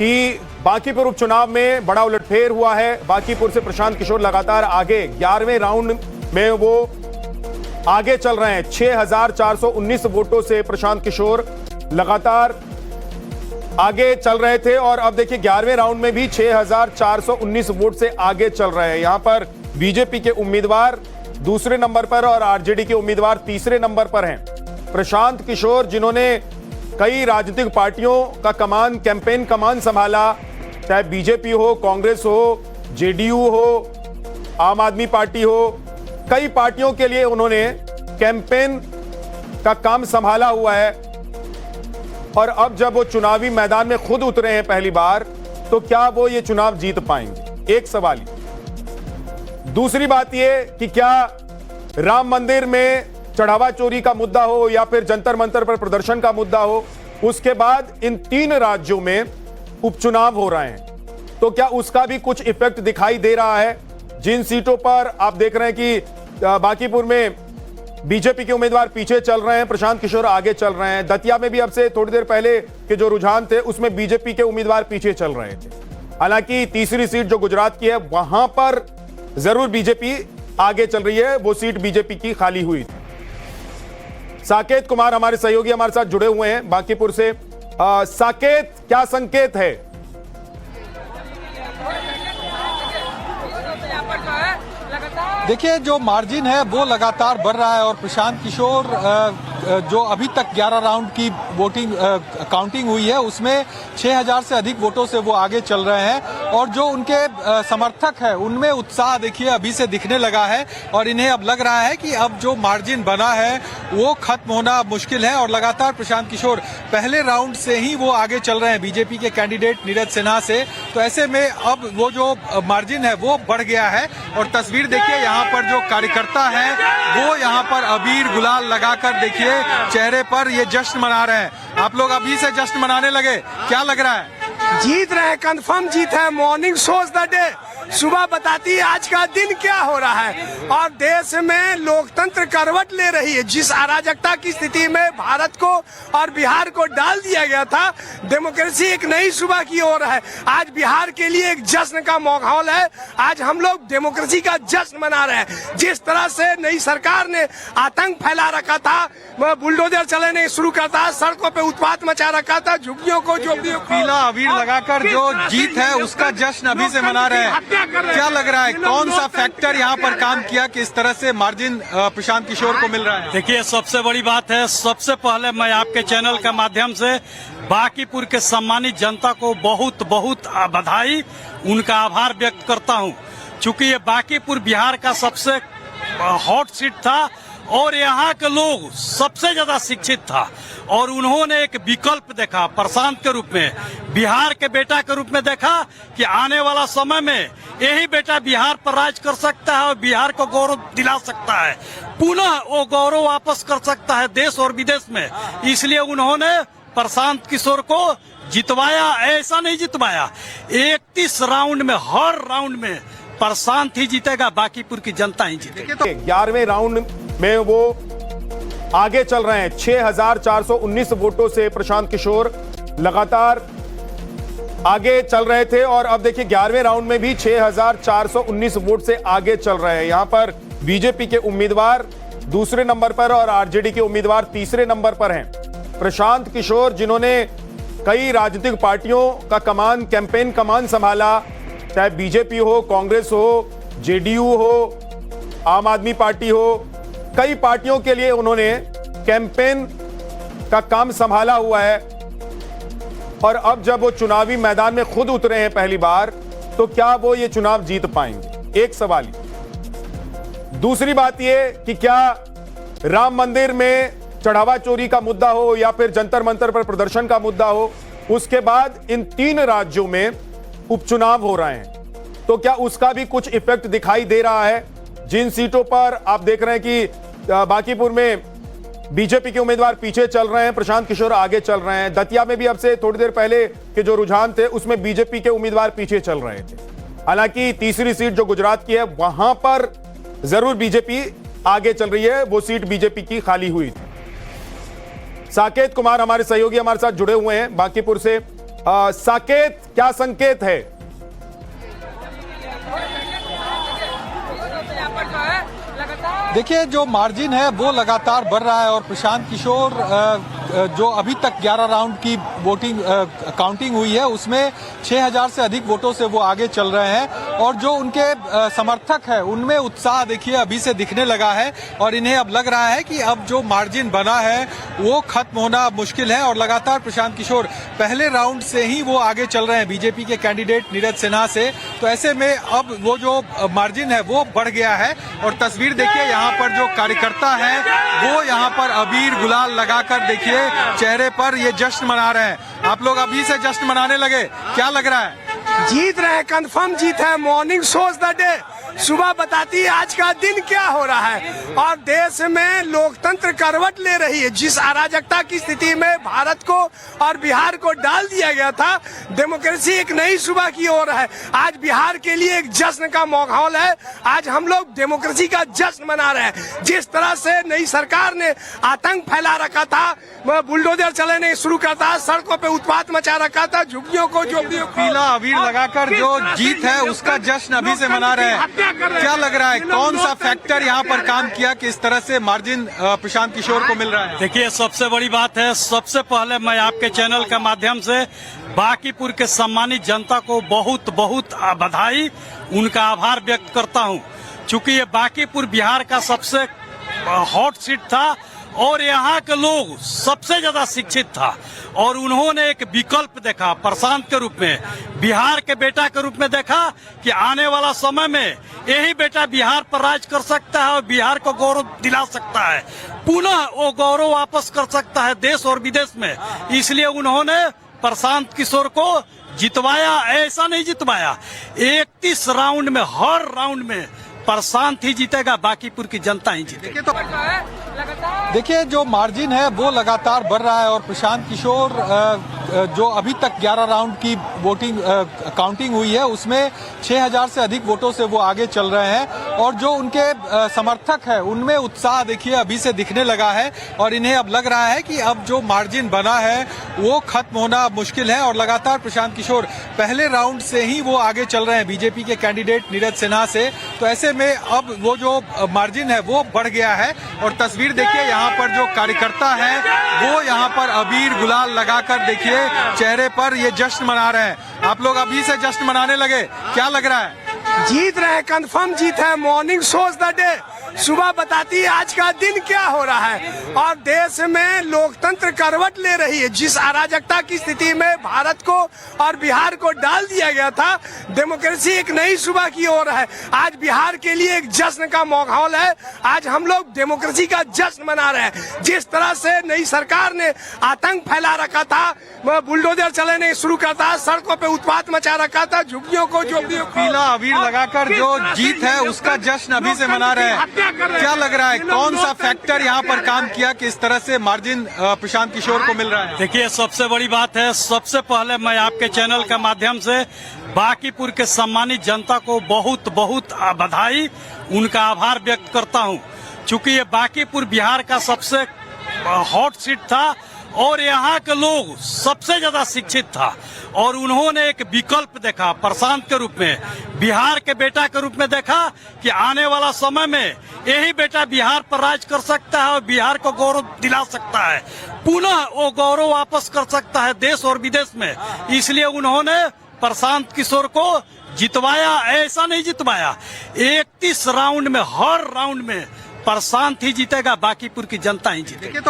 कि बांकीपुर उपचुनाव में बड़ा उलटफेर हुआ है। बांकीपुर से प्रशांत किशोर लगातार आगे, 11वें राउंड में वो आगे चल रहे हैं। 6419 वोटों से प्रशांत किशोर लगातार आगे चल रहे थे और अब देखिए 11वें राउंड में भी 6419 वोट से आगे चल रहे हैं। यहां पर बीजेपी के उम्मीदवार दूसरे नंबर पर और आरजेडी के उम्मीदवार तीसरे नंबर पर हैं। प्रशांत किशोर, जिन्होंने कई राजनीतिक पार्टियों का कैंपेन कमान संभाला, चाहे बीजेपी हो, कांग्रेस हो, जेडीयू हो, आम आदमी पार्टी हो, कई पार्टियों के लिए उन्होंने कैंपेन का काम संभाला हुआ है। और अब जब वो चुनावी मैदान में खुद उतरे हैं पहली बार, तो क्या वो ये चुनाव जीत पाएंगे? एक सवाल ये। दूसरी बात ये कि क्या राम मंदिर में चढ़ावा चोरी का मुद्दा हो या फिर जंतर मंतर पर प्रदर्शन का मुद्दा हो, उसके बाद इन 3 राज्यों में उपचुनाव हो रहे हैं, तो क्या उसका भी कुछ इफेक्ट दिखाई दे रहा है? जिन सीटों पर आप देख रहे हैं कि बांकीपुर में बीजेपी के उम्मीदवार पीछे चल रहे हैं, प्रशांत किशोर आगे चल रहे हैं। दतिया में भी अब से थोड़ी देर पहले के जो रुझान थे, उसमें बीजेपी के उम्मीदवार पीछे चल रहे थे। हालांकि तीसरी सीट जो गुजरात की है, वहां पर जरूर बीजेपी आगे चल रही है, वो सीट बीजेपी की खाली हुई थी। साकेत कुमार हमारे सहयोगी हमारे साथ जुड़े हुए हैं बांकीपुर से। साकेत, क्या संकेत है? देखिए, जो मार्जिन है वो लगातार बढ़ रहा है और प्रशांत किशोर जो अभी तक 11 राउंड की वोटिंग काउंटिंग हुई है, उसमें 6000 से अधिक वोटों से वो आगे चल रहे हैं और जो उनके समर्थक हैं उनमें उत्साह देखिए अभी से दिखने लगा है और इन्हें अब लग रहा है कि अब जो मार्जिन बना है वो खत्म होना मुश्किल है। और लगातार प्रशांत किशोर पहले राउंड से ही वो आगे चल रहे हैं बीजेपी के कैंडिडेट नीरज सिन्हा से, तो ऐसे में अब वो जो मार्जिन है वो बढ़ गया है। और तस्वीर देखिए, यहाँ पर जो कार्यकर्ता है वो यहाँ पर अबीर गुलाल लगाकर देखिए चेहरे पर ये जश्न मना रहे हैं। आप लोग अभी से जश्न मनाने लगे, क्या लग रहा है? जीत रहे हैं, कंफर्म जीत है। मॉर्निंग शोज द डे, सुबह बताती है आज का दिन क्या हो रहा है। और देश में लोकतंत्र करवट ले रही है। जिस अराजकता की स्थिति में भारत को और बिहार को डाल दिया गया था, डेमोक्रेसी एक नई सुबह की ओर है। आज बिहार के लिए एक जश्न का माहौल है। आज हम लोग डेमोक्रेसी का जश्न मना रहे हैं। जिस तरह से नई सरकार ने आतंक फैला रखा था, बुलडोजर चलाने शुरू करता, सड़कों पे उत्पात मचा रखा था, झुग्गियों को पीला अबीर लगाकर जो जीत है उसका जश्न अभी से मना रहे हैं। क्या लग रहा है, कौन सा फैक्टर यहाँ पर काम किया कि इस तरह से मार्जिन प्रशांत किशोर को मिल रहा है? देखिए, सबसे बड़ी बात है, सबसे पहले मैं आपके चैनल के माध्यम से बांकीपुर के सम्मानित जनता को बहुत बहुत बधाई, उनका आभार व्यक्त करता हूँ। चूंकि ये बांकीपुर बिहार का सबसे हॉट सीट था और यहाँ के लोग सबसे ज्यादा शिक्षित था और उन्होंने एक विकल्प देखा प्रशांत के रूप में, बिहार के बेटा के रूप में देखा कि आने वाला समय में यही बेटा बिहार पर राज कर सकता है और बिहार को गौरव दिला सकता है, पुनः वो गौरव वापस कर सकता है देश और विदेश में। इसलिए उन्होंने प्रशांत किशोर को जितवाया। ऐसा नहीं जितवाया, 31 राउंड में हर राउंड में प्रशांत ही जीतेगा, बांकीपुर की जनता ही जीतेगी। 11वें राउंड में वो आगे चल रहे हैं। 6419 वोटों से प्रशांत किशोर लगातार आगे चल रहे थे और अब देखिए 11वें राउंड में भी 6419 वोट से आगे चल रहे हैं। यहां पर बीजेपी के उम्मीदवार दूसरे नंबर पर और आरजेडी के उम्मीदवार तीसरे नंबर पर हैं। प्रशांत किशोर, जिन्होंने कई राजनीतिक पार्टियों का कैंपेन कमान संभाला, चाहे बीजेपी हो, कांग्रेस हो, जेडीयू हो, आम आदमी पार्टी हो, कई पार्टियों के लिए उन्होंने कैंपेन का काम संभाला हुआ है। और अब जब वो चुनावी मैदान में खुद उतरे हैं पहली बार, तो क्या वो ये चुनाव जीत पाएंगे? एक सवाल ये। दूसरी बात ये कि क्या राम मंदिर में चढ़ावा चोरी का मुद्दा हो या फिर जंतर मंतर पर प्रदर्शन का मुद्दा हो, उसके बाद इन 3 राज्यों में उपचुनाव हो रहे हैं, तो क्या उसका भी कुछ इफेक्ट दिखाई दे रहा है? जिन सीटों पर आप देख रहे हैं कि बांकीपुर में बीजेपी के उम्मीदवार पीछे चल रहे हैं, प्रशांत किशोर आगे चल रहे हैं। दतिया में भी अब से थोड़ी देर पहले के जो रुझान थे, उसमें बीजेपी के उम्मीदवार पीछे चल रहे थे। हालांकि तीसरी सीट जो गुजरात की है, वहां पर जरूर बीजेपी आगे चल रही है, वो सीट बीजेपी की खाली हुई थी। साकेत कुमार हमारे सहयोगी हमारे साथ जुड़े हुए हैं बांकीपुर से। साकेत क्या संकेत है? देखिए जो मार्जिन है वो लगातार बढ़ रहा है और प्रशांत किशोर जो अभी तक 11 राउंड की वोटिंग काउंटिंग हुई है उसमें 6000 से अधिक वोटों से वो आगे चल रहे हैं और जो उनके समर्थक है उनमें उत्साह देखिए अभी से दिखने लगा है और इन्हें अब लग रहा है कि अब जो मार्जिन बना है वो खत्म होना मुश्किल है और लगातार प्रशांत किशोर पहले राउंड से ही वो आगे चल रहे हैं बीजेपी के कैंडिडेट नीरज सिन्हा से। तो ऐसे में अब वो जो मार्जिन है वो बढ़ गया है और तस्वीर देखिए यहाँ पर जो कार्यकर्ता है वो यहाँ पर अबीर गुलाल लगाकर देखिए चेहरे पर ये जश्न मना रहे हैं। आप लोग अभी से जश्न मनाने लगे, क्या लग रहा है? जीत रहे हैं, कंफर्म जीत है। मॉर्निंग शोज द डे, सुबह बताती है आज का दिन क्या हो रहा है और देश में लोकतंत्र करवट ले रही है। जिस अराजकता की स्थिति में भारत को और बिहार को डाल दिया गया था, डेमोक्रेसी एक नई सुबह की ओर है। आज बिहार के लिए एक जश्न का माहौल है। आज हम लोग डेमोक्रेसी का जश्न मना रहे हैं। जिस तरह से नई सरकार ने आतंक फैला रखा था, बुलडोजर चलाने शुरू करता, सड़कों पे उत्पात मचा रखा था, झुग्गियों को पीला अबीर लगाकर जो जीत है उसका जश्न अभी से मना रहे हैं। क्या लग रहा है, कौन सा फैक्टर यहाँ पर काम किया कि इस तरह से मार्जिन प्रशांत किशोर को मिल रहा है? देखिए सबसे बड़ी बात है, सबसे पहले मैं आपके चैनल के माध्यम से बांकीपुर के सम्मानित जनता को बहुत बहुत बधाई, उनका आभार व्यक्त करता हूँ। चूंकि ये बांकीपुर बिहार का सबसे हॉट सीट था और यहाँ के लोग सबसे ज्यादा शिक्षित था और उन्होंने एक विकल्प देखा प्रशांत के रूप में, बिहार के बेटा के रूप में देखा कि आने वाला समय में यही बेटा बिहार पर राज कर सकता है और बिहार को गौरव दिला सकता है, पुनः वो गौरव वापस कर सकता है देश और विदेश में। इसलिए उन्होंने प्रशांत किशोर को जितवाया। ऐसा नहीं जितवाया, 31 राउंड में हर राउंड में प्रशांत ही जीतेगा, बांकीपुर की जनता ही जीतेगी। देखिए जो मार्जिन है वो लगातार बढ़ रहा है और प्रशांत किशोर जो अभी तक 11 राउंड की वोटिंग काउंटिंग हुई है उसमें 6000 से अधिक वोटों से वो आगे चल रहे हैं और जो उनके समर्थक है उनमें उत्साह देखिए अभी से दिखने लगा है और इन्हें अब लग रहा है कि अब जो मार्जिन बना है वो खत्म होना मुश्किल है और लगातार प्रशांत किशोर पहले राउंड से ही वो आगे चल रहे हैं बीजेपी के कैंडिडेट नीरज सिन्हा से। तो ऐसे में अब वो जो मार्जिन है वो बढ़ गया है और तस्वीर देखिए यहाँ पर जो कार्यकर्ता है वो यहाँ पर अबीर गुलाल लगाकर देखिए चेहरे पर ये जश्न मना रहे हैं। आप लोग अभी से जश्न मनाने लगे, क्या लग रहा है? जीत रहे हैं, कंफर्म जीत है। मॉर्निंग शोज द डे, सुबह बताती है आज का दिन क्या हो रहा है और देश में लोकतंत्र करवट ले रही है। जिस अराजकता की स्थिति में भारत को और बिहार को डाल दिया गया था, डेमोक्रेसी एक नई सुबह की ओर है। आज बिहार के लिए एक जश्न का माहौल है। आज हम लोग डेमोक्रेसी का जश्न मना रहे हैं। जिस तरह से नई सरकार ने आतंक फैला रखा था, बुलडोजर चलाने शुरू करता, सड़कों पे उत्पात मचा रखा था, झुग्गियों को पीला अबीर लगाकर जो जीत है उसका जश्न अभी से मना रहे हैं। क्या लग रहा है, कौन सा फैक्टर यहाँ पर काम किया कि इस तरह से मार्जिन प्रशांत किशोर को मिल रहा है? देखिए सबसे बड़ी बात है, सबसे पहले मैं आपके चैनल के माध्यम से बांकीपुर के सम्मानित जनता को बहुत बहुत बधाई, उनका आभार व्यक्त करता हूँ। चूंकि ये बांकीपुर बिहार का सबसे हॉट सीट था और यहाँ के लोग सबसे ज्यादा शिक्षित था और उन्होंने एक विकल्प देखा प्रशांत के रूप में, बिहार के बेटा के रूप में देखा कि आने वाला समय में यही बेटा बिहार पर राज कर सकता है और बिहार को गौरव दिला सकता है, पुनः वो गौरव वापस कर सकता है देश और विदेश में। इसलिए उन्होंने प्रशांत किशोर को जितवाया। ऐसा नहीं जितवाया, 31 राउंड में हर राउंड में प्रशांत ही जीतेगा, बांकीपुर की जनता ही जीतेगी।